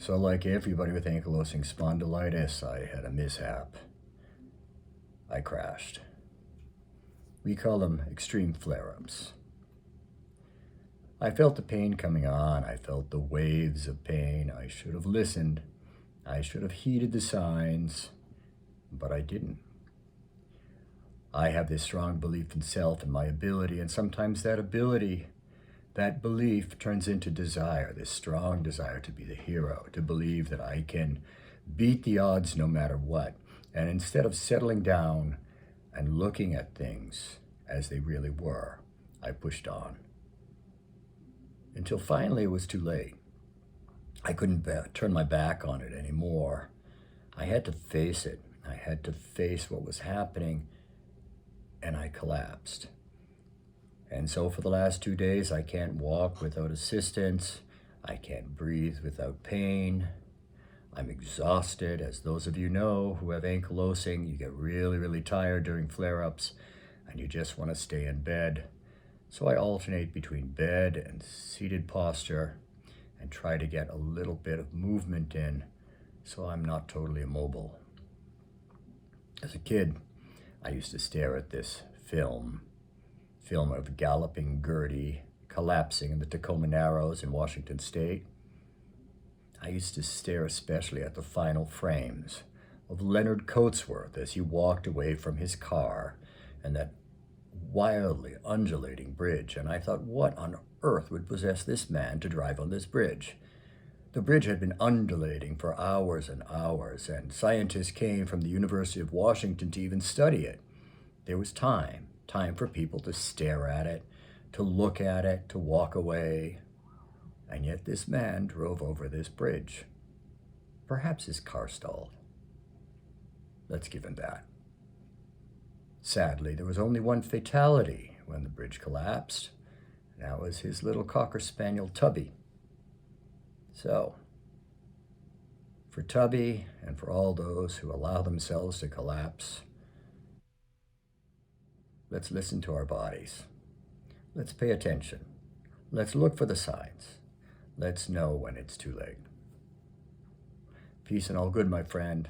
So like everybody with ankylosing spondylitis, I had a mishap. I crashed. We call them extreme flare-ups. I felt the pain coming on. I felt the waves of pain. I should have listened. I should have heeded the signs, but I didn't. I have this strong belief in self and my ability, and sometimes that ability, that belief turns into desire, this strong desire to be the hero, to believe that I can beat the odds no matter what. And instead of settling down and looking at things as they really were, I pushed on. Until finally it was too late. I couldn't turn my back on it anymore. I had to face it. I had to face what was happening, and I collapsed. And so for the last 2 days, I can't walk without assistance. I can't breathe without pain. I'm exhausted. As those of you know who have ankylosing, you get really, really tired during flare-ups, and you just want to stay in bed. So I alternate between bed and seated posture and try to get a little bit of movement in so I'm not totally immobile. As a kid, I used to stare at this film of galloping Gertie collapsing in the Tacoma Narrows in Washington State. I used to stare especially at the final frames of Leonard Coatsworth as he walked away from his car and that wildly undulating bridge, and I thought, what on earth would possess this man to drive on this bridge? The bridge had been undulating for hours and hours, and scientists came from the University of Washington to even study it. There was time for people to stare at it, to look at it, to walk away, and yet this man drove over this bridge. Perhaps his car stalled. Let's give him that. Sadly, there was only one fatality when the bridge collapsed, and that was his little Cocker Spaniel, Tubby. So, for Tubby and for all those who allow themselves to collapse, let's listen to our bodies. Let's pay attention. Let's look for the signs. Let's know when it's too late. Peace and all good, my friend.